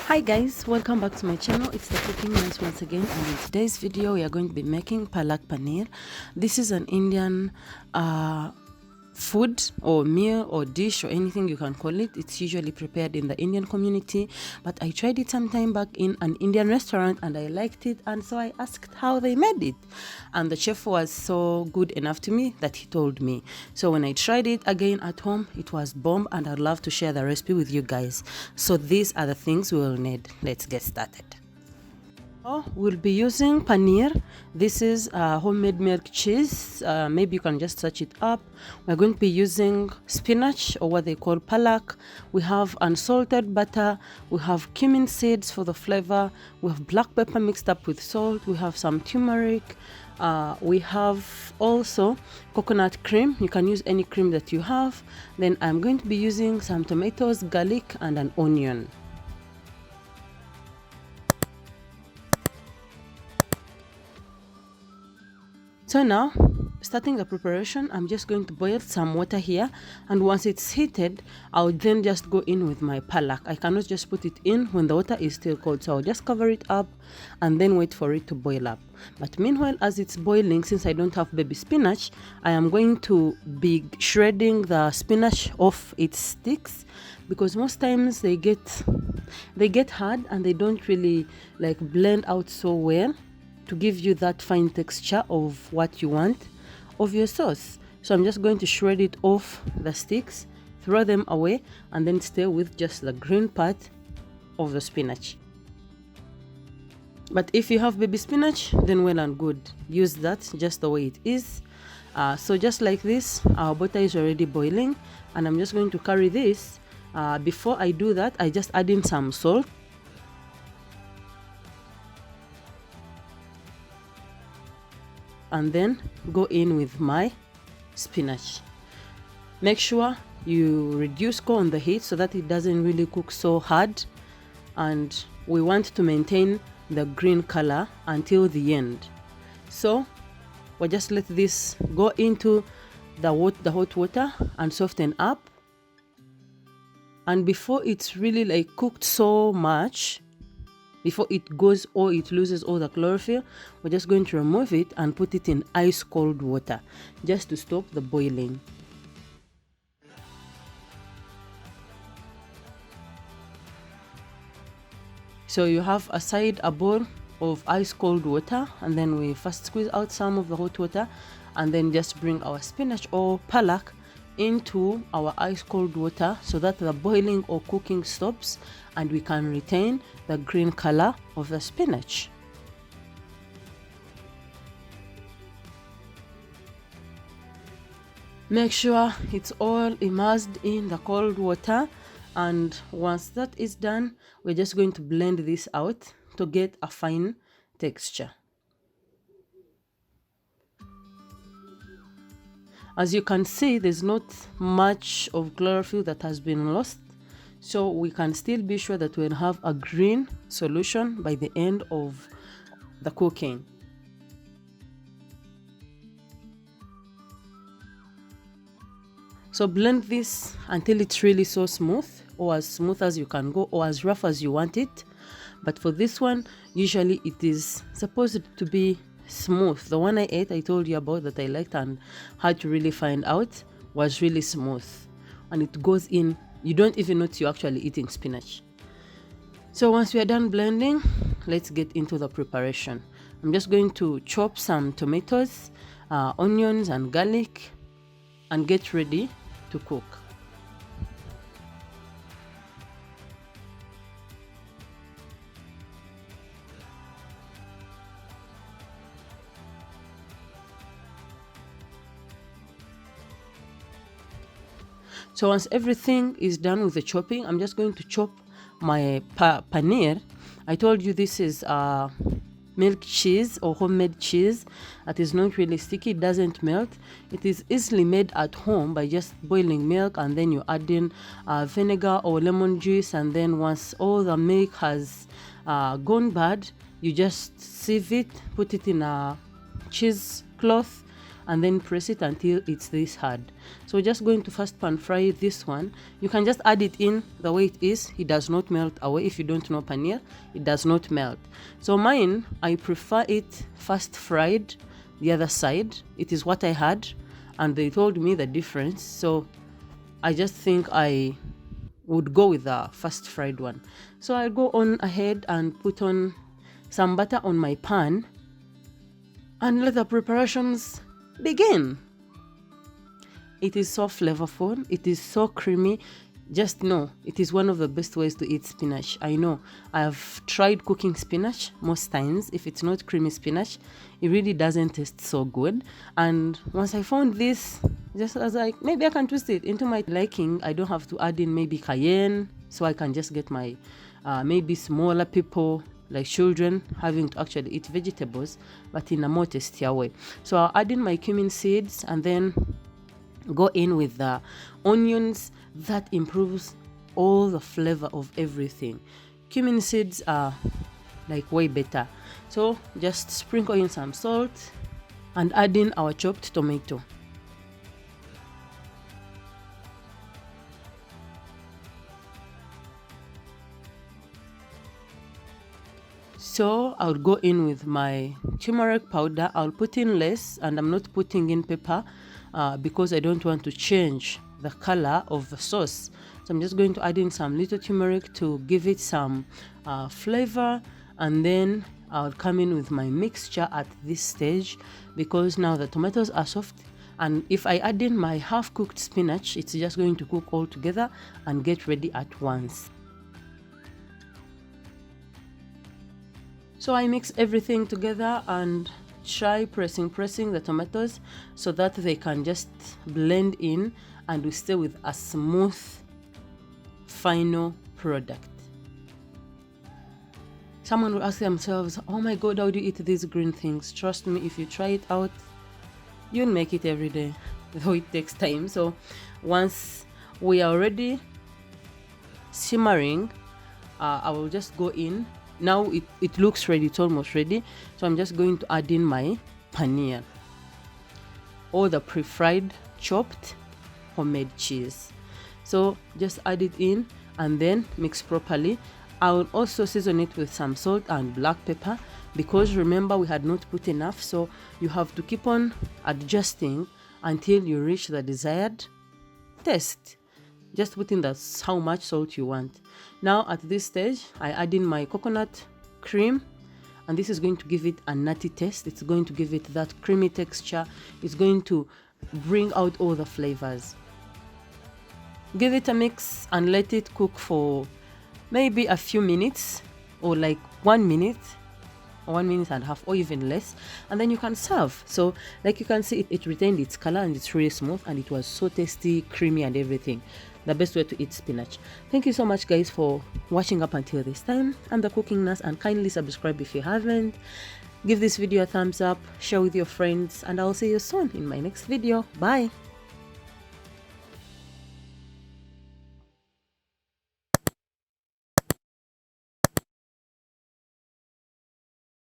Hi guys, welcome back to my channel. It's the Cooking Nice once again, and in today's video we are going to be making palak paneer. This is an Indian food or meal or dish or anything you can call it. It's usually prepared in the Indian community, but I tried it some time back in an Indian restaurant and I liked it, and so I asked how they made it, and the chef was so good enough to me that he told me. So when I tried it again at home, it was bomb, and I'd love to share the recipe with you guys. So these are the things we will need. Let's get started. We'll be using paneer. This is homemade milk cheese. Maybe you can just search it up. We're going to be using spinach, or what they call palak. We have unsalted butter. We have cumin seeds for the flavor. We have black pepper mixed up with salt. We have some turmeric. We have also coconut cream. You can use any cream that you have. Then I'm going to be using some tomatoes, garlic, and an onion. So now, starting the preparation, I'm just going to boil some water here, and once it's heated, I'll then just go in with my palak. I cannot just put it in when the water is still cold, so I'll just cover it up and then wait for it to boil up. But meanwhile, as it's boiling, since I don't have baby spinach, I am going to be shredding the spinach off its sticks, because most times they get hard and they don't really like blend out so well to give you that fine texture of what you want of your sauce. So I'm just going to shred it off the sticks, throw them away, and then stay with just the green part of the spinach. But if you have baby spinach, then well and good, use that just the way it is. So just like this, our butter is already boiling, and I'm just going to carry this. Before I do that, I just add in some salt, and then go in with my spinach. Make sure you reduce on the heat so that it doesn't really cook so hard, and we want to maintain the green color until the end. So we'll just let this go into the hot water and soften up, and before it's really like cooked so much, before it goes or it loses all the chlorophyll, we're just going to remove it and put it in ice cold water just to stop the boiling. So you have aside a bowl of ice cold water, and then we first squeeze out some of the hot water and then just bring our spinach or palak into our ice cold water so that the boiling or cooking stops and we can retain the green color of the spinach. Make sure it's all immersed in the cold water, and once that is done, we're just going to blend this out to get a fine texture. As you can see, there's not much of chlorophyll that has been lost, so we can still be sure that we'll have a green solution by the end of the cooking. So blend this until it's really so smooth, or as smooth as you can go, or as rough as you want it. But for this one, usually it is supposed to be smooth. The one I ate, I told you about, that I liked and had to really find out, was really smooth, and it goes in, you don't even know you're actually eating spinach. So once we are done blending, let's get into the preparation. I'm just going to chop some tomatoes, onions and garlic, and get ready to cook. So once everything is done with the chopping, I'm just going to chop my paneer. I told you this is milk cheese or homemade cheese that is not really sticky, it doesn't melt. It is easily made at home by just boiling milk, and then you add in vinegar or lemon juice, and then once all the milk has gone bad, you just sieve it, put it in a cheesecloth, and then press it until it's this hard. So we're just going to first pan fry this one. You can just add it in the way it is. It does not melt away. If you don't know paneer, it does not melt. So mine, I prefer it first fried the other side. It is what I had, and they told me the difference, so I just think I would go with the first fried one. So I'll go on ahead and put on some butter on my pan and let the preparations begin. It is so flavorful, it is so creamy. Just know it is one of the best ways to eat spinach. I know I've tried cooking spinach most times. If it's not creamy spinach, it really doesn't taste so good. And once I found this, just as like, maybe I can twist it into my liking. I don't have to add in maybe cayenne, so I can just get my maybe smaller people like children having to actually eat vegetables, but in a more tastier way. So I'll add in my cumin seeds and then go in with the onions. That improves all the flavor of everything. Cumin seeds are like way better. So just sprinkle in some salt and add in our chopped tomato. So I'll go in with my turmeric powder. I'll put in less, and I'm not putting in pepper because I don't want to change the color of the sauce. So I'm just going to add in some little turmeric to give it some flavor, and then I'll come in with my mixture at this stage because now the tomatoes are soft, and if I add in my half-cooked spinach, it's just going to cook all together and get ready at once. So I mix everything together and try pressing the tomatoes so that they can just blend in and we stay with a smooth final product. Someone will ask themselves, oh my god, how do you eat these green things? Trust me, if you try it out, you'll make it every day, though it takes time. So once we are already simmering, I will just go in. Now it looks ready, it's almost ready. So I'm just going to add in my paneer, or the pre-fried chopped homemade cheese. So just add it in and then mix properly. I will also season it with some salt and black pepper because remember we had not put enough, so you have to keep on adjusting until you reach the desired taste. Just put in how much salt you want. Now at this stage I add in my coconut cream, and this is going to give it a nutty taste. It's going to give it that creamy texture. It's going to bring out all the flavors. Give it a mix and let it cook for maybe a few minutes, or like 1 minute or 1 minute and a half, or even less, and then you can serve. So like you can see, it retained its color and it's really smooth, and it was so tasty, creamy and everything. The best way to eat spinach. Thank you so much guys for watching up until this time. I'm the Cooking Nurse, and kindly subscribe if you haven't. Give this video a thumbs up, share with your friends, and I'll see you soon in my next video. Bye.